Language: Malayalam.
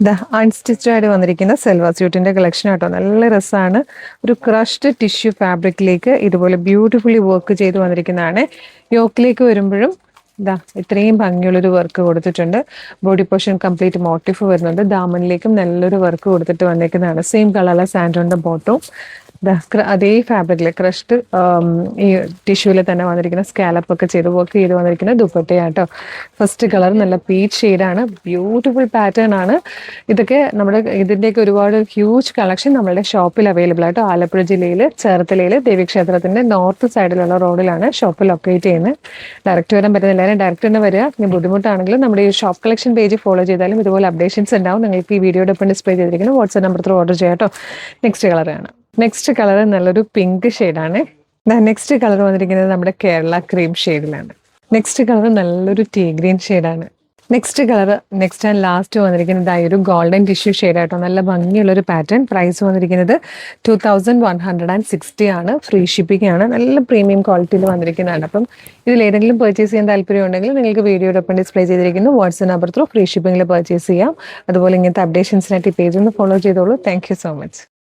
ദ അൺസ്റ്റിച്ച്ഡ് ആയിട്ട് വന്നിരിക്കുന്ന സെൽവാർ സ്യൂട്ടിന്റെ കളക്ഷൻ ആട്ടോ. നല്ല രസമാണ്. ഒരു ക്രഷ്ഡ് ടിഷ്യൂ ഫാബ്രിക്കിലേക്ക് ഇതുപോലെ ബ്യൂട്ടിഫുള്ളി വർക്ക് ചെയ്ത് വന്നിരിക്കുന്നതാണ്. യോക്കിലേക്ക് വരുമ്പോഴും ഇത്രയും ഭംഗിയുള്ളൊരു വർക്ക് കൊടുത്തിട്ടുണ്ട്. ബോഡി പോർഷൻ കംപ്ലീറ്റ് മോട്ടിഫ് വരുന്നുണ്ട്. ദാമനിലേക്കും നല്ലൊരു വർക്ക് കൊടുത്തിട്ട് വന്നിരിക്കുന്നതാണ്. സെയിം കളറിലെ സാൻഡോണിന്റെ ബോട്ടവും അതേ ഫാബ്രിക്കിലെ ക്രഷ്ഡ് ഈ ടിഷ്യൂവിൽ തന്നെ വന്നിരിക്കുന്ന സ്കാലപ്പ് ഒക്കെ ചെയ്ത് വർക്ക് ചെയ്ത് വന്നിരിക്കുന്ന ദുപ്പട്ടയാട്ടോ. ഫസ്റ്റ് കളർ നല്ല പീച്ച് ഷെയ്ഡാണ്. ബ്യൂട്ടിഫുൾ പാറ്റേൺ ആണ്. ഇതൊക്കെ നമ്മുടെ ഇതിൻ്റെയൊക്കെ ഒരുപാട് ഹ്യൂജ് കളക്ഷൻ നമ്മുടെ ഷോപ്പിൽ അവൈലബിൾ ആയിട്ടോ. ആലപ്പുഴ ജില്ലയിൽ ചേർത്തലയിൽ ദേവീക്ഷേത്രത്തിന്റെ നോർത്ത് സൈഡിലുള്ള റോഡിലാണ് ഷോപ്പ് ലൊക്കേറ്റ് ചെയ്യുന്നത്. ഡയറക്റ്റ് വരാൻ പറ്റുന്ന എല്ലാവരും ഡയറക്റ്റ് തന്നെ വരിക. ഇനി ബുദ്ധിമുട്ടാണെങ്കിലും നമ്മുടെ ഈ ഷോപ്പ് കളക്ഷൻ പേജ് ഫോളോ ചെയ്താലും ഇതുപോലെ അപ്ഡേഷൻസ് ഉണ്ടാവും. നിങ്ങൾക്ക് ഈ വീഡിയോയുടെ ഒപ്പം ഡിസ്പ്ലേ ചെയ്തിരിക്കുന്ന വാട്സ്ആപ്പ് നമ്പർ ത്രൂ ഓർഡർ ചെയ്യാം കേട്ടോ. നെക്സ്റ്റ് കളറാണ്. നെക്സ്റ്റ് കളർ നല്ലൊരു പിങ്ക് ഷെയ്ഡാണ്. നെക്സ്റ്റ് കളർ വന്നിരിക്കുന്നത് നമ്മുടെ കേരള ക്രീം ഷെയ്ഡിലാണ്. നെക്സ്റ്റ് കളർ നല്ലൊരു ടീ ഗ്രീൻ ഷെയ്ഡാണ്. Next colour next and last വന്നിരിക്കുന്നത് ഒരു ഗോൾഡൻ ടിഷ്യൂ ഷെയ്ഡായിട്ടോ. നല്ല ഭംഗിയുള്ളൊരു പാറ്റേൺ. പ്രൈസ് വന്നിരിക്കുന്നത് 2160 ആണ്. ഫ്രീ ഷിപ്പിംഗ് ആണ്. നല്ല പ്രീമിയം ക്വാളിറ്റിയിൽ വന്നിരിക്കുന്നതാണ്. അപ്പം ഇതിൽ ഏതെങ്കിലും പർച്ചേസ് ചെയ്യാൻ താല്പര്യം ഉണ്ടെങ്കിൽ നിങ്ങൾക്ക് വീഡിയോയുടെ ഒപ്പം ഡിസ്പ്ലേ ചെയ്തിരിക്കുന്നു വാട്സ്ആപ്പ് നമ്പർ ത്രൂ ഫ്രീ ഷിപ്പിംഗിൽ പർച്ചേസ് ചെയ്യാം. അതുപോലെ ഇങ്ങനത്തെ അപ്ഡേഷൻസിനായിട്ട് ഈ പേജ് ഒന്ന് ഫോളോ ചെയ്തോളൂ. Thank you so much.